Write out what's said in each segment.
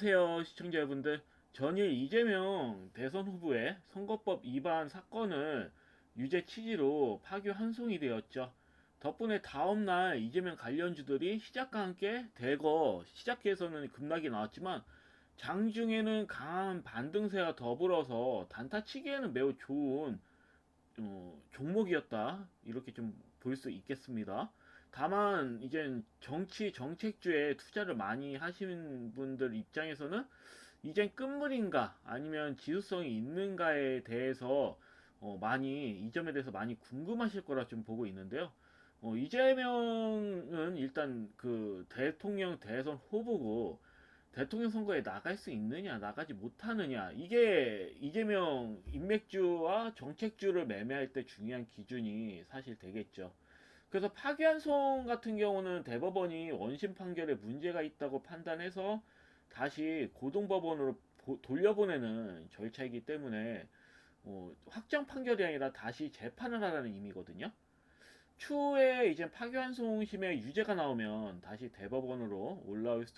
안녕하세요, 시청자 여러분들. 전일 이재명 대선 후보의 선거법 위반 사건을 유죄 취지로 파기환송이 되었죠. 덕분에 다음날 이재명 관련주들이 시작과 함께 대거 시작해서는 급락이 나왔지만 장중에는 강한 반등세와 더불어서 단타치기에는 매우 좋은 종목이었다, 이렇게 좀 볼 수 있겠습니다. 다만 이젠 정치 정책주에 투자를 많이 하시는 분들 입장에서는 이젠 끝물인가 아니면 지수성이 있는가에 대해서 많이 이 점에 대해서 많이 궁금하실 거라 좀 보고 있는데요. 이재명은 일단 그 대통령 대선 후보고 대통령 선거에 나갈 수 있느냐, 나가지 못하느냐, 이게 이재명 인맥주와 정책주를 매매할 때 중요한 기준이 사실 되겠죠. 그래서 파기환송 같은 경우는 대법원이 원심 판결에 문제가 있다고 판단해서 다시 고등법원으로 돌려보내는 절차이기 때문에 확정 판결이 아니라 다시 재판을 하라는 의미거든요. 추후에 이제 파기환송심의 유죄가 나오면 다시 대법원으로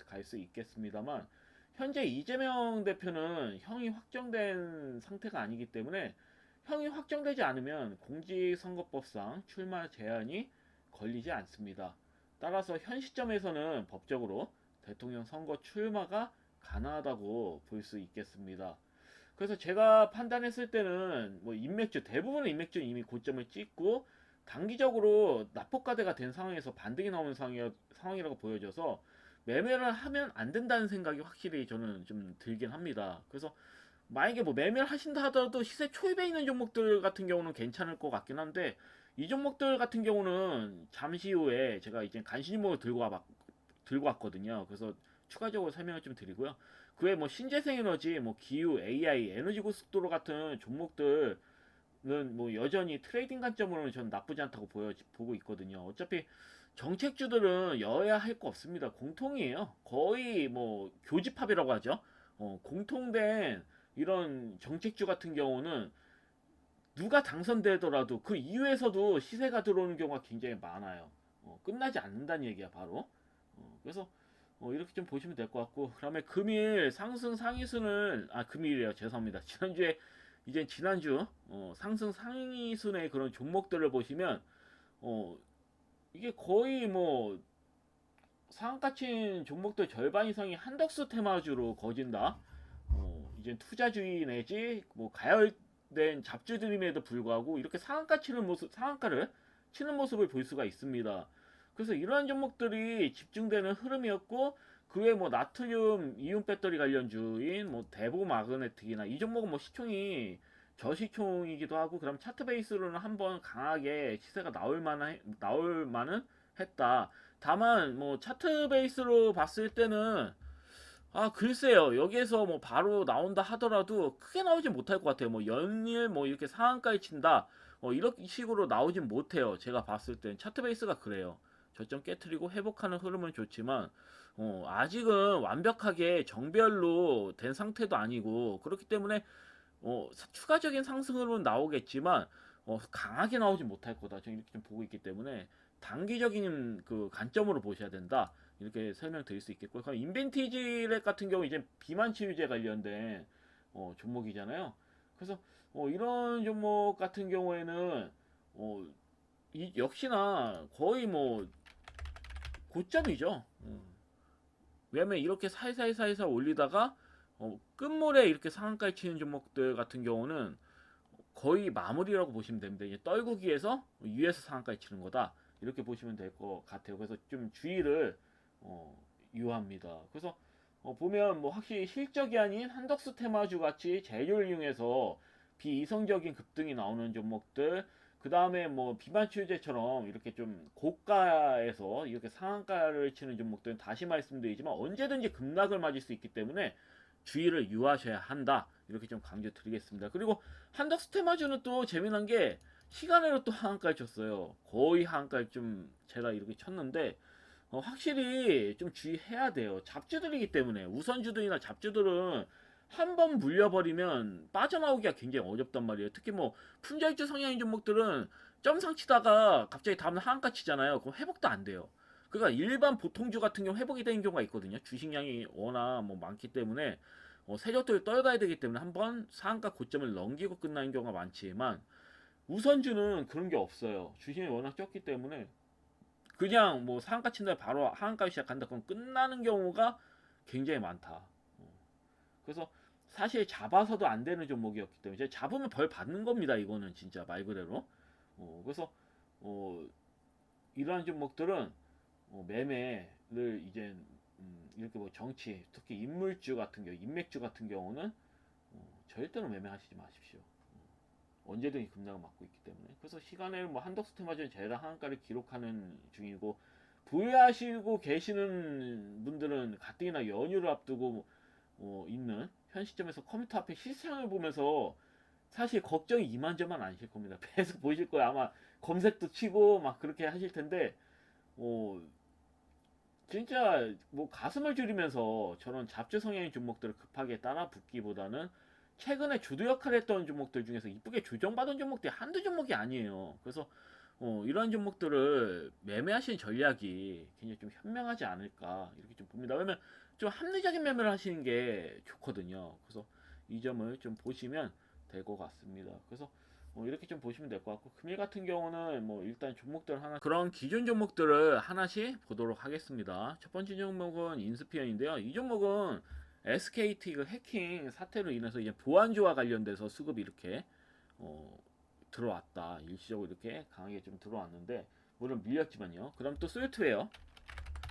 갈 수 있겠습니다만, 현재 이재명 대표는 형이 확정된 상태가 아니기 때문에 형이 확정되지 않으면 공직선거법상 출마 제한이 걸리지 않습니다. 따라서 현 시점에서는 법적으로 대통령 선거 출마가 가능하다고 볼 수 있겠습니다. 그래서 제가 판단했을 때는 뭐 인맥주, 대부분의 인맥주는 이미 고점을 찍고 단기적으로 낙폭과대가 된 상황에서 반등이 나오는 상황이라고 보여져서 매매를 하면 안 된다는 생각이 확실히 저는 좀 들긴 합니다. 그래서 만약에 뭐 매매를 하신다 하더라도 시세 초입에 있는 종목들 같은 경우는 괜찮을 것 같긴 한데, 이 종목들 같은 경우는 잠시 후에 제가 이제 간신히목을 들고 왔거든요. 그래서 추가적으로 설명을 좀 드리고요. 그 외에 뭐 신재생에너지, 뭐 기후, AI, 에너지 고속도로 같은 종목들 는 뭐 여전히 트레이딩 관점으로는 전 나쁘지 않다고 보고 있거든요. 어차피 정책주들은 여야 할 거 없습니다. 공통이에요. 거의 뭐 교집합이라고 하죠. 공통된 이런 정책주 같은 경우는 누가 당선되더라도 그 이후에서도 시세가 들어오는 경우가 굉장히 많아요. 끝나지 않는다는 얘기야 바로. 그래서 이렇게 좀 보시면 될 것 같고, 그다음에 금일 상승 상위순을, 금일이에요, 죄송합니다. 지난주에, 이제 지난주 상승 상위순의 그런 종목들을 보시면 어 이게 거의 뭐 상한가 친 종목들 절반 이상이 한덕수 테마주로 거진다. 이제 투자주의 내지 뭐 가열된 잡주들임에도 불구하고 이렇게 상한가를 치는 모습을 볼 수가 있습니다. 그래서 이러한 종목들이 집중되는 흐름이었고, 그 외에 뭐 나트륨 이온 배터리 관련주인 뭐 대보 마그네틱이나 이 종목은 뭐 시총이 저시총이기도 하고, 그럼 차트 베이스로는 한번 강하게 시세가 나올 만은 했다. 다만 뭐 차트 베이스로 봤을 때는 글쎄요. 여기에서 뭐 바로 나온다 하더라도 크게 나오진 못할 것 같아요. 뭐 연일 뭐 이렇게 상한가에 친다, 이런 식으로 나오진 못해요. 제가 봤을 땐 차트 베이스가 그래요. 저점 깨트리고 회복하는 흐름은 좋지만 아직은 완벽하게 정별로 된 상태도 아니고, 그렇기 때문에 추가적인 상승으로는 나오겠지만 강하게 나오진 못할 거다, 저는 이렇게 좀 보고 있기 때문에 단기적인 그 관점으로 보셔야 된다, 이렇게 설명드릴 수 있겠고요. 그럼 인벤티지랩 같은 경우 이제 비만 치유제 관련된 종목이잖아요. 그래서 이런 종목 같은 경우에는 역시나 거의 뭐 고점이죠. 왜냐면 이렇게 살살살살 올리다가 끝물에 이렇게 상한가에 치는 종목들 같은 경우는 거의 마무리라고 보시면 됩니다. 이제 떨구기에서 위에서 상한가에 치는 거다, 이렇게 보시면 될 것 같아요. 그래서 좀 주의를 유합니다. 그래서 보면 뭐 확실히 실적이 아닌 한덕수 테마주 같이 재료를 이용해서 비이성적인 급등이 나오는 종목들, 그 다음에 뭐 비만추제처럼 이렇게 좀 고가에서 이렇게 상한가를 치는 종목들은 다시 말씀드리지만 언제든지 급락을 맞을 수 있기 때문에 주의를 유하셔야 한다, 이렇게 좀 강조 드리겠습니다. 그리고 한덕수 테마주는 또 재미난 게 시간으로 또 하한가를 쳤어요. 거의 하한가를 좀 제가 이렇게 쳤는데 확실히 좀 주의해야 돼요. 잡주들이기 때문에, 우선주들이나 잡주들은 한 번 물려버리면 빠져나오기가 굉장히 어렵단 말이에요. 특히 뭐 품절주 성향인 종목들은 점상 치다가 갑자기 다음날 하한가 치잖아요. 그럼 회복도 안 돼요. 그러니까 일반 보통주 같은 경우 회복이 되는 경우가 있거든요. 주식량이 워낙 뭐 많기 때문에 세력들을 떨어야 되기 때문에 한번 상한가 고점을 넘기고 끝나는 경우가 많지만 우선주는 그런 게 없어요. 주식이 워낙 적기 때문에 그냥 뭐 상한가 친다 바로 하한가 시작한다 그럼 끝나는 경우가 굉장히 많다. 그래서 사실 잡아서도 안 되는 종목이었기 때문에 이제 잡으면 벌 받는 겁니다. 이거는 진짜 말 그대로. 그래서 어, 이러한 종목들은 매매를 이제 이렇게 뭐 정치, 특히 인물주 같은 경우, 인맥주 같은 경우는 절대로 매매하시지 마십시오. 언제든지 급락을 맞고 있기 때문에. 그래서 시간을 뭐 한덕스테마전 재단 하한가를 기록하는 중이고 부여하시고 계시는 분들은 가뜩이나 연휴를 앞두고 있는 현 시점에서 컴퓨터 앞에 시장을 보면서 사실 걱정이 이만저만 아니실 겁니다. 계속 보실 거예요. 아마 검색도 치고 막 그렇게 하실 텐데 어, 진짜 뭐 가슴을 졸이면서 저런 잡주 성향의 종목들을 급하게 따라 붙기보다는 최근에 주도 역할을 했던 종목들 중에서 이쁘게 조정받은 종목들이 한두 종목이 아니에요. 그래서 이런 종목들을 매매하시는 전략이 굉장히 좀 현명하지 않을까 이렇게 좀 봅니다. 왜냐면 좀 합리적인 매매를 하시는 게 좋거든요. 그래서 이 점을 좀 보시면 될 것 같습니다. 그래서 이렇게 좀 보시면 될 것 같고 금일 같은 경우는 뭐 일단 종목들 하나 그런 기존 종목들을 하나씩 보도록 하겠습니다. 첫 번째 종목은 인스피언인데요. 이 종목은 SKT 그 해킹 사태로 인해서 이제 보안주와 관련돼서 수급이 이렇게 어, 들어왔다. 일시적으로 이렇게 강하게 좀 들어왔는데 물론 밀렸지만요. 그럼 또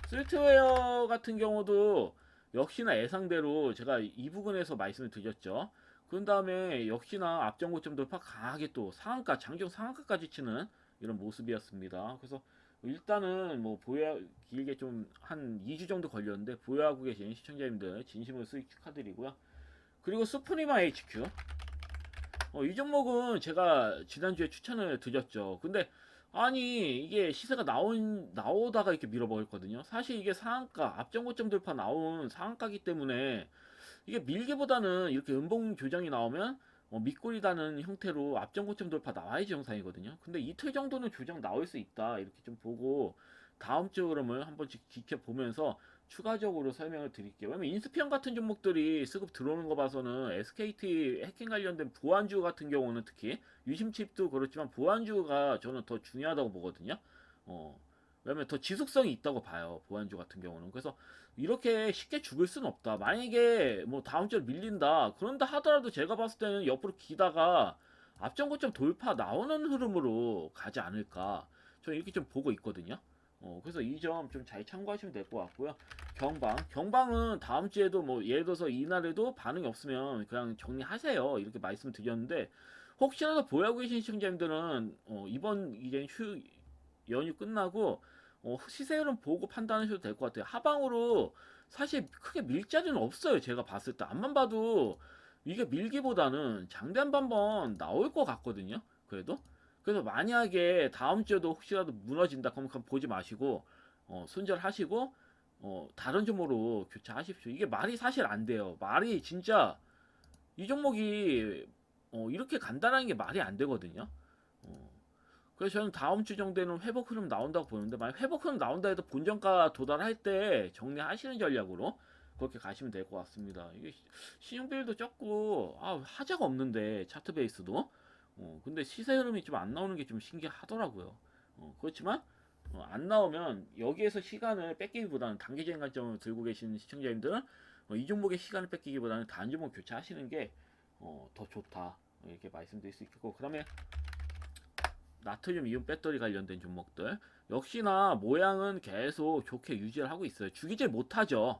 스위트웨어 같은 경우도 역시나 예상대로 제가 이 부분에서 말씀을 드렸죠. 그런 다음에 역시나 앞전 고점 돌파 강하게 또 상한가, 장중 상한가까지 치는 이런 모습이었습니다. 그래서 일단은 뭐 보여 길게 좀 한 2주 정도 걸렸는데 보유하고 계신 시청자님들 진심으로 수익 축하드리고요. 그리고 수프리마 HQ 이 종목은 제가 지난주에 추천을 드렸죠. 근데 아니 이게 시세가 나오다가 이렇게 밀어버렸거든요. 사실 이게 상한가 앞전고점 돌파 나온 상한가기 때문에 이게 밀기보다는 이렇게 음봉 조정이 나오면 밑골이다는 형태로 앞전고점 돌파 나와야지 정상이거든요. 근데 이틀 정도는 조정 나올 수 있다 이렇게 좀 보고 다음 주 흐름을 한번 지켜보면서 추가적으로 설명을 드릴게요. 왜냐면 인스피언 같은 종목들이 수급 들어오는 거 봐서는 SKT 해킹 관련된 보안주 같은 경우는 특히 유심칩도 그렇지만 보안주가 저는 더 중요하다고 보거든요. 어, 왜냐면 더 지속성이 있다고 봐요. 보안주 같은 경우는. 그래서 이렇게 쉽게 죽을 수는 없다. 만약에 뭐 다음 주에 밀린다. 그런다 하더라도 제가 봤을 때는 옆으로 기다가 앞전고점 돌파 나오는 흐름으로 가지 않을까. 저는 이렇게 좀 보고 있거든요. 그래서 이 점 좀 잘 참고하시면 될 것 같고요. 경방은 다음 주에도 뭐 예를 들어서 이날에도 반응이 없으면 그냥 정리하세요. 이렇게 말씀드렸는데 혹시라도 보유하고 계신 시청자님들은 이번 이제 연휴 끝나고 시세 흐름 보고 판단하셔도 될 것 같아요. 하방으로 사실 크게 밀 자리는 없어요. 제가 봤을 때 앞만 봐도 이게 밀기보다는 장단 한번 나올 것 같거든요. 그래도 그래서 만약에 다음 주에도 혹시라도 무너진다 그러면 그건 보지 마시고 손절하시고 다른 종목으로 교체하십시오. 이게 말이 사실 안 돼요. 말이 진짜 이 종목이 이렇게 간단한 게 말이 안 되거든요. 어, 그래서 저는 다음 주 정도에는 회복 흐름 나온다고 보는데 만약 회복 흐름 나온다 해도 본전가 도달할 때 정리하시는 전략으로 그렇게 가시면 될 것 같습니다. 이게 신용비율도 적고 하자가 없는데 차트 베이스도 근데 시세 흐름이 좀 안 나오는 게 좀 신기하더라고요. 그렇지만 안 나오면 여기에서 시간을 뺏기기보다는 단기적인 관점을 들고 계신 시청자님들은 이 종목의 시간을 뺏기기보다는 다른 종목 교체하시는 게 더 좋다 이렇게 말씀드릴 수 있겠고 그다음에 나트륨 이온 배터리 관련된 종목들 역시나 모양은 계속 좋게 유지를 하고 있어요. 죽이질 못하죠.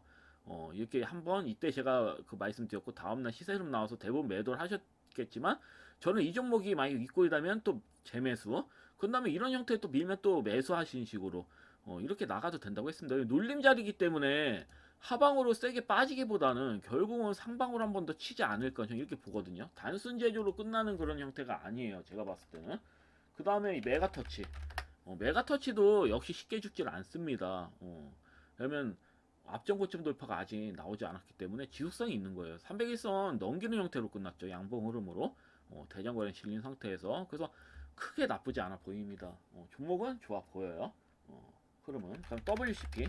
이렇게 한번 이때 제가 그 말씀드렸고 다음날 시세 흐름 나와서 대부분 매도를 하셨겠지만 저는 이 종목이 만약 윗골이라면 또 재매수 그 다음에 이런 형태의 또 밀면 또 매수하시는 식으로 이렇게 나가도 된다고 했습니다. 놀림자리이기 때문에 하방으로 세게 빠지기보다는 결국은 상방으로 한 번 더 치지 않을까 저는 이렇게 보거든요. 단순 제조로 끝나는 그런 형태가 아니에요. 제가 봤을 때는. 그 다음에 이 메가터치. 메가터치도 역시 쉽게 죽질 않습니다. 그러면 앞전 고점 돌파가 아직 나오지 않았기 때문에 지속성이 있는 거예요. 301선 넘기는 형태로 끝났죠. 양봉 흐름으로. 대장거래 실린 상태에서. 그래서 크게 나쁘지 않아 보입니다. 종목은 좋아 보여요. 흐름은. 그럼 WCP.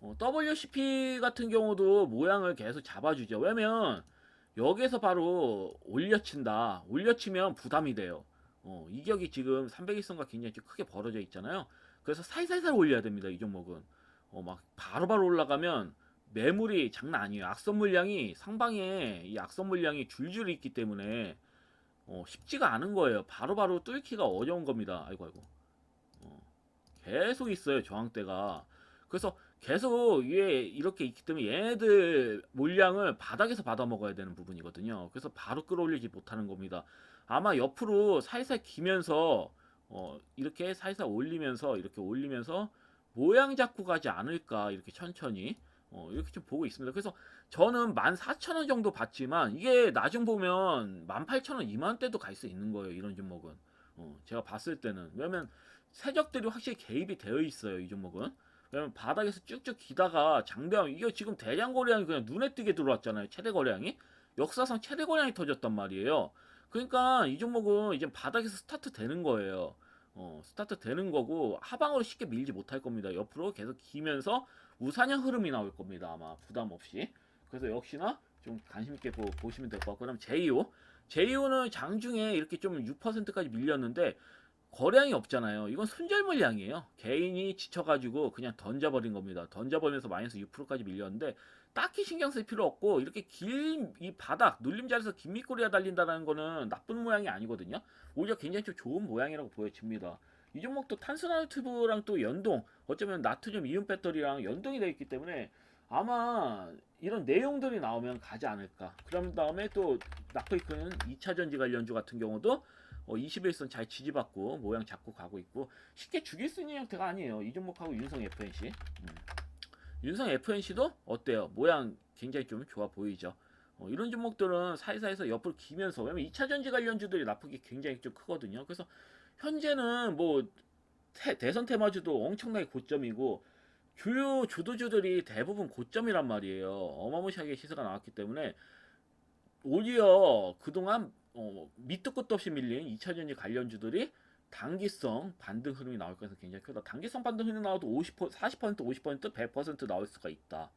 WCP 같은 경우도 모양을 계속 잡아주죠. 왜냐면 여기에서 바로 올려친다. 올려치면 부담이 돼요. 이격이 지금 300일선과 굉장히 좀 크게 벌어져 있잖아요. 그래서 살살살 올려야 됩니다. 이 종목은. 막 바로바로 올라가면 매물이 장난 아니에요. 악성 물량이 상방에 이 악성 물량이 줄줄이 있기 때문에 쉽지가 않은 거예요. 바로바로 뚫기가 어려운 겁니다. 아이고 아이고. 계속 있어요. 저항대가. 그래서 계속 위에 이렇게 있기 때문에 얘네들 물량을 바닥에서 받아 먹어야 되는 부분이거든요. 그래서 바로 끌어올리지 못하는 겁니다. 아마 옆으로 살살 기면서 이렇게 살살 올리면서 이렇게 올리면서 모양 잡고 가지 않을까 이렇게 천천히 이렇게 좀 보고 있습니다. 그래서 저는 14,000원 정도 받지만 이게 나중 보면 18,000원, 2만원대도 갈 수 있는 거예요. 이런 종목은. 제가 봤을 때는. 왜냐면 세력들이 확실히 개입이 되어 있어요. 이 종목은. 왜냐면 바닥에서 쭉쭉 기다가 장대함 이게 지금 대량 거래량이 그냥 눈에 띄게 들어왔잖아요. 최대 거래량이 역사상 최대 거래량이 터졌단 말이에요. 그러니까 이 종목은 이제 바닥에서 스타트 되는 거예요. 스타트 되는 거고 하방으로 쉽게 밀지 못할 겁니다. 옆으로 계속 기면서 우상향 흐름이 나올 겁니다. 아마 부담 없이. 그래서 역시나 좀 관심 있게 보시면 될 것 같고 그럼 제이오. 제이오는 장중에 이렇게 좀 6%까지 밀렸는데 거량이 없잖아요. 이건 손절 물량이에요. 개인이 지쳐가지고 그냥 던져버린 겁니다. 던져버리면서 마이너스 6%까지 밀렸는데 딱히 신경 쓸 필요 없고 이렇게 길 이 바닥 눌림자리에서 긴 밑꼬리가 달린다는 거는 나쁜 모양이 아니거든요. 오히려 굉장히 좀 좋은 모양이라고 보여집니다. 이 종목도 탄소나노 튜브랑 또 연동, 어쩌면 나트륨 이온 배터리랑 연동이 되어 있기 때문에 아마 이런 내용들이 나오면 가지 않을까. 그런 다음에 또 나코이크는 2차 전지 관련주 같은 경우도 21선 잘 지지받고 모양 잡고 가고 있고 쉽게 죽일 수 있는 형태가 아니에요. 이 종목하고 윤성 FNC. 윤성 FNC도 어때요? 모양 굉장히 좀 좋아 보이죠. 이런 종목들은 사이사이에서 옆으로 기면서 왜냐면 2차 전지 관련주들이 나쁘게 굉장히 좀 크거든요. 그래서 현재는 뭐 대선 테마주도 엄청나게 고점이고 주요 주도주들이 대부분 고점이란 말이에요. 어마무시하게 시세가 나왔기 때문에 오히려 그동안 밑도 끝도 없이 밀린 2차전지 관련주들이 단기성 반등 흐름이 나올 가능성이 굉장히 크다. 단기성 반등 흐름이 나와도 50%, 40%, 50%, 100% 나올 수가 있다.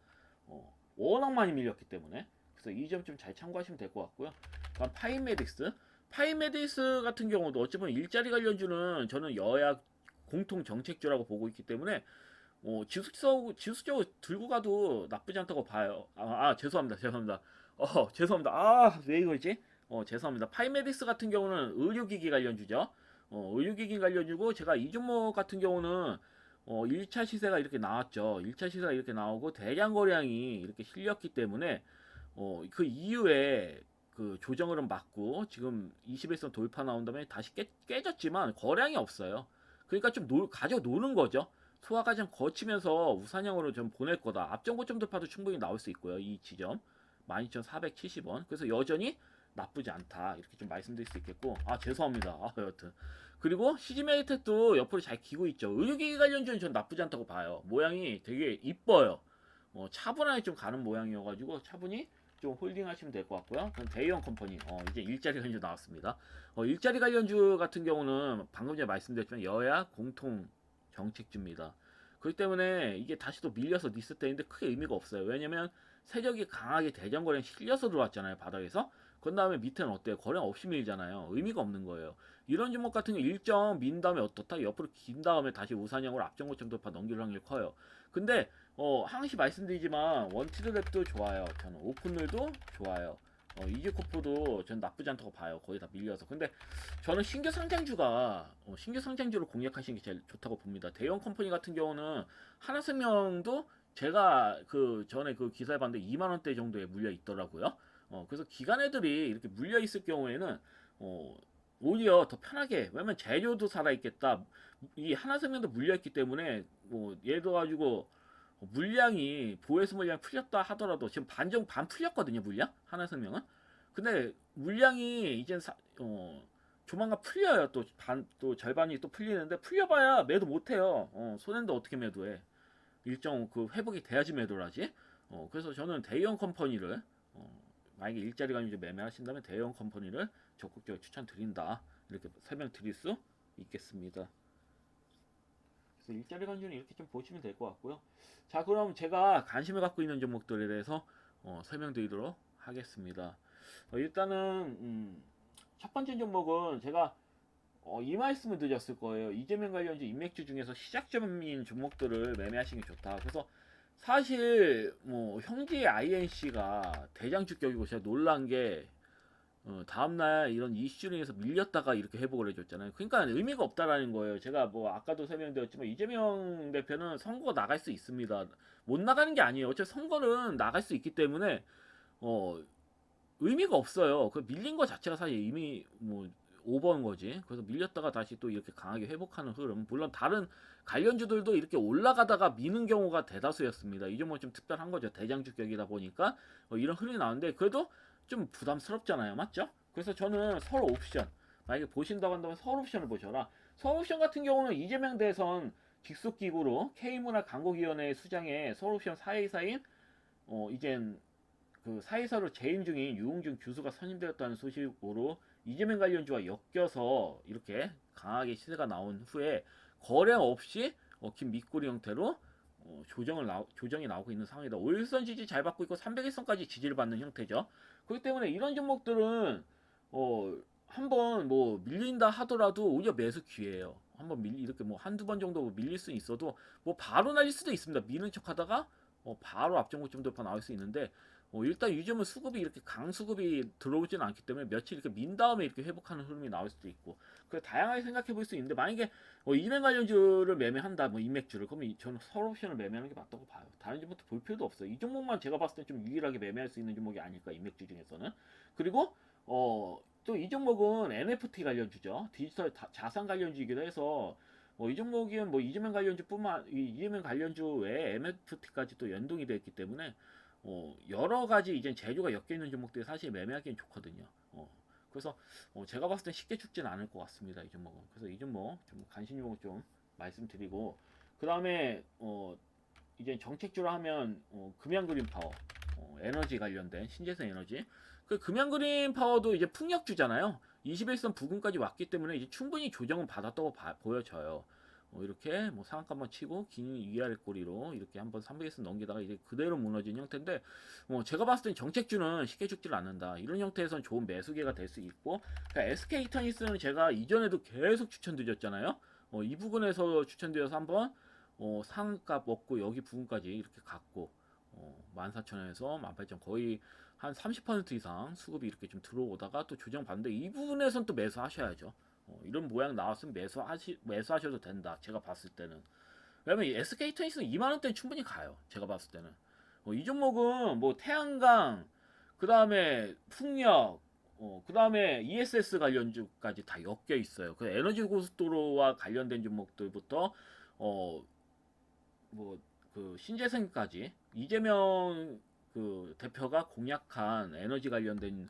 워낙 많이 밀렸기 때문에. 그래서 이 점 좀 잘 참고하시면 될 것 같고요. 그럼 파이메딕스. 파이메딕스 같은 경우도 어찌 보면 일자리 관련주는 저는 여야 공통 정책주라고 보고 있기 때문에 지수적으로 들고 가도 나쁘지 않다고 봐요. 죄송합니다. 죄송합니다. 죄송합니다. 왜 이러지? 죄송합니다. 파이메디스 같은 경우는 의료기기 관련주죠. 의료기기 관련주고, 제가 이 종목 같은 경우는 1차 시세가 이렇게 나왔죠. 1차 시세가 이렇게 나오고, 대량 거량이 이렇게 실렸기 때문에, 그 이후에 그 조정 흐름 맞고, 지금 21선 돌파 나온 다음에 다시 깨졌지만, 거량이 없어요. 그러니까 좀 가져 노는 거죠. 소화 과정 거치면서 우산형으로 좀 보낼 거다. 앞전 고점 돌파도 충분히 나올 수 있고요. 이 지점 12,470원. 그래서 여전히 나쁘지 않다. 이렇게 좀 말씀드릴 수 있겠고. 죄송합니다. 여튼. 그리고 시즈메이텍도 옆으로 잘 기고 있죠. 의료기기 관련주는 전 나쁘지 않다고 봐요. 모양이 되게 이뻐요. 차분하게 좀 가는 모양이어가지고 차분히 좀 홀딩 하시면 될 것 같고요. 그럼 대형 컴퍼니, 이제 일자리 관련주 나왔습니다. 일자리 관련주 같은 경우는 방금 전에 말씀드렸지만 여야 공통 정책주입니다. 그렇기 때문에 이게 다시 또 밀려서 리스트인데 크게 의미가 없어요. 왜냐면 세력이 강하게 대전 거래량 실려서 들어왔잖아요. 바닥에서. 그 다음에 밑에는 어때요? 거래량 없이 밀잖아요. 의미가 없는 거예요. 이런 종목 같은 경우 일정 민 다음에 어떻다? 옆으로 긴 다음에 다시 우산형으로 앞전 고점 돌파 넘길 확률이 커요. 근데 항시 말씀드리지만 원티드랩도 좋아요. 저는 오픈율도 좋아요. 이지코프도 전 나쁘지 않다고 봐요. 거의 다 밀려서. 근데 저는 신규 상장주가 신규 상장주를 공략하시는 게 제일 좋다고 봅니다. 대형 컴퍼니 같은 경우는 하나생명도 제가 그 전에 그 기사에 봤는데 2만 원대 정도에 물려 있더라고요. 그래서 기관 애들이 이렇게 물려 있을 경우에는 오히려 더 편하게 왜냐면 재료도 살아 있겠다. 이 하나생명도 물려 있기 때문에 뭐 예를 들어 가지고 물량이 보에서 물량 풀렸다 하더라도 지금 반 풀렸거든요. 물량 하나생명은. 근데 물량이 이젠 조만간 풀려요. 또 절반이 또 풀리는데 풀려봐야 매도 못해요. 손해인데 어떻게 매도해? 일정 그 회복이 돼야지 매도를 하지. 그래서 저는 대형 컴퍼니를 만약에 일자리 관련 매매하신다면 대형 컴퍼니를 적극적으로 추천드린다. 이렇게 설명드릴 수 있겠습니다. 그래서 일자리 간주는 이렇게 좀 보시면 될 것 같고요. 자, 그럼 제가 관심을 갖고 있는 종목들에 대해서 설명드리도록 하겠습니다. 일단은 첫 번째 종목은 제가 이 말씀을 드렸을 거예요. 이재명 관련주 인맥주 중에서 시작점인 종목들을 매매하시는 게 좋다. 그래서 사실 뭐 형제 INC가 대장주격이고 제가 놀란 게 다음날 이런 이슈로 인해서 밀렸다가 이렇게 회복을 해줬잖아요. 그러니까 의미가 없다라는 거예요. 제가 뭐 아까도 설명드렸지만 이재명 대표는 선거 나갈 수 있습니다. 못 나가는 게 아니에요. 어차피 선거는 나갈 수 있기 때문에 어 의미가 없어요. 그 밀린 거 자체가 사실 이미 뭐 오버인 거지. 그래서 밀렸다가 다시 또 이렇게 강하게 회복하는 흐름. 물론 다른 관련주들도 이렇게 올라가다가 미는 경우가 대다수였습니다. 이 종목은 좀 특별한 거죠. 대장주격이다 보니까 이런 흐름이 나오는데 그래도 좀 부담스럽잖아요. 맞죠? 그래서 저는 서울 옵션 만약에 보신다고 한다면 서울 옵션을 보셔라. 서울 옵션 같은 경우는 이재명 대선 직속기구로 K문화 광고위원회 수장에 서울 옵션 사회이사인 이젠 그 사이사로 재임 중인 유홍준 교수가 선임되었다는 소식으로 이재명 관련주와 엮여서 이렇게 강하게 시세가 나온 후에 거래 없이 긴 밑꼬리 형태로 조정이 나오고 있는 상황이다. 5일선 지지 잘 받고 있고 300일선까지 지지를 받는 형태죠. 그렇기 때문에 이런 종목들은 한번 뭐 밀린다 하더라도 오히려 매수 기회예요. 한번 이렇게 뭐 한두 번 정도 밀릴 수 있어도 뭐 바로 날릴 수도 있습니다. 미는 척 하다가 바로 앞전고점 돌파 나올 수 있는데 일단 요즘은 수급이 이렇게 강수급이 들어오지는 않기 때문에 며칠 이렇게 민 다음에 이렇게 회복하는 흐름이 나올 수도 있고 그 다양하게 생각해 볼 수 있는데 만약에 이맥 관련주를 매매한다 뭐 인맥주를 그러면 저는 서울옵션을 매매하는 게 맞다고 봐요. 다른 종목도 볼 필요도 없어요. 이 종목만 제가 봤을 때 좀 유일하게 매매할 수 있는 종목이 아닐까 인맥주 중에서는. 그리고 또 이 종목은 NFT 관련주죠. 디지털 자산 관련주이기도 해서 이 종목은 뭐 이재명 관련주뿐만 이재명 관련주 외에 MFT까지 또 연동이 되어 있기 때문에 여러 가지 이제 재료가 엮여 있는 종목들이 사실 매매하기엔 좋거든요. 그래서 제가 봤을 땐 쉽게 죽진 않을 것 같습니다. 이 종목은. 그래서 이 종목 좀 관심 종목 좀 말씀드리고 그 다음에 이제 정책주로 하면 금양그린 파워, 에너지 관련된 신재생 에너지. 그 금양그린 파워도 이제 풍력주잖아요. 21선 부근까지 왔기 때문에 이제 충분히 조정은 받았다고 보여져요. 이렇게 뭐 상한가 한번 치고 긴 위아래 꼬리로 이렇게 한번 300에서 넘기다가 이제 그대로 무너진 형태인데 제가 봤을 땐 정책주는 쉽게 죽질 않는다. 이런 형태에선 좋은 매수계가 될 수 있고 그러니까 SK 이터니스는 제가 이전에도 계속 추천드렸잖아요. 이 부분에서 추천드려서 한번 상가 먹고 여기 부분까지 이렇게 갔고 14,000원에서 18,000원 거의 한 30% 이상 수급이 이렇게 좀 들어오다가 또 조정 받는데 이 부분에선 또 매수하셔야죠. 이런 모양 나왔으면 매수하셔도 된다. 제가 봤을 때는. 왜냐면 SK 테니스는 2만원대는 충분히 가요. 제가 봤을 때는. 이 종목은 뭐 태양광, 그 다음에 풍력, 그 다음에 ESS 관련주까지 다 엮여 있어요. 그 에너지 고속도로와 관련된 종목들부터, 뭐, 그 신재생까지 이재명 그 대표가 공약한 에너지 관련된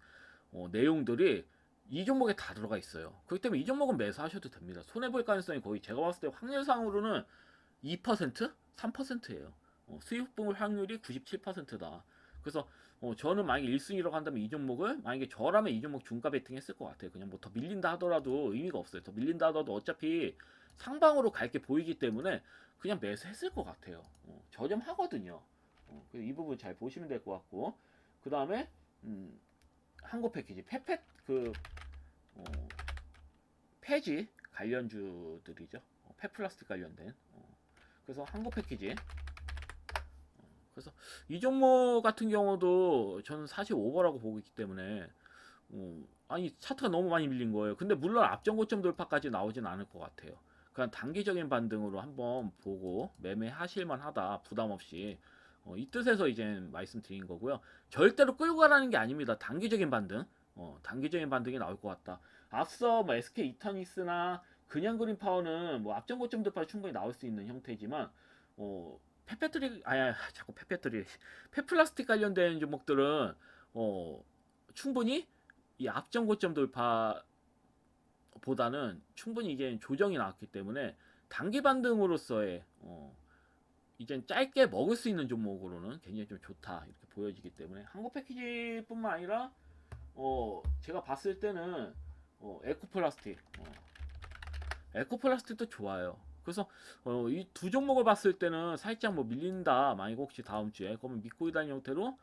내용들이 이 종목에 다 들어가 있어요. 그렇기 때문에 이 종목은 매수하셔도 됩니다. 손해볼 가능성이 거의 제가 봤을 때 확률상으로는 2%? 3%예요. 수익 볼 확률이 97%다. 그래서 저는 만약에 1순위라고 한다면 이 종목을 만약에 저라면 이 종목 중가 베팅 했을 것 같아요. 그냥 뭐 더 밀린다 하더라도 의미가 없어요. 더 밀린다 하더라도 어차피 상방으로 갈 게 보이기 때문에 그냥 매수했을 것 같아요. 저렴하거든요. 그래서 이 부분 잘 보시면 될 것 같고 그 다음에 한국 패키지 페펫 어, 폐지 관련주들이죠. 폐플라스틱 관련된. 그래서 한국 패키지. 그래서 이 종목 같은 경우도 저는 사실 오버라고 보고 있기 때문에 아니 차트가 너무 많이 밀린 거예요. 근데 물론 앞전 고점 돌파까지 나오진 않을 것 같아요. 그냥 단기적인 반등으로 한번 보고 매매하실만 하다 부담 없이 이 뜻에서 이제 말씀드린 거고요. 절대로 끌고 가라는 게 아닙니다. 단기적인 반등 단기적인 반등이 나올 것 같다. 앞서 뭐 SK 이터니스나 그냥 그린 파워는 뭐 앞전 고점 돌파 충분히 나올 수 있는 형태지만 페페트리 아야 자꾸 페페트리 페플라스틱 관련된 종목들은 충분히 이 앞전 고점 돌파 보다는 충분히 이제 조정이 나왔기 때문에 단기 반등으로서의 이젠 짧게 먹을 수 있는 종목으로는 굉장히 좀 좋다 이렇게 보여지기 때문에 한국 패키지뿐만 아니라 제가 봤을 때는 에코플라스틱 에코플라스틱도 좋아요. 그래서 이 두 종목을 봤을 때는 살짝 뭐 밀린다. 만약 혹시 다음 주에 그러면 믿고 있다는 형태로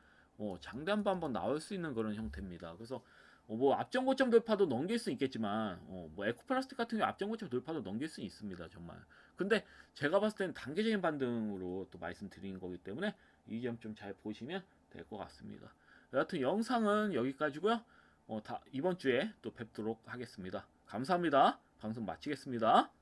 장단도 한번 나올 수 있는 그런 형태입니다. 그래서 뭐 앞전 고점 돌파도 넘길 수 있겠지만 뭐 에코플라스틱 같은 경우 앞전 고점 돌파도 넘길 수 있습니다. 정말. 근데 제가 봤을 때는 단계적인 반등으로 또 말씀드리는 거기 때문에 이 점 좀 잘 보시면 될 것 같습니다. 여하튼 영상은 여기까지고요. 이번 주에 또 뵙도록 하겠습니다. 감사합니다. 방송 마치겠습니다.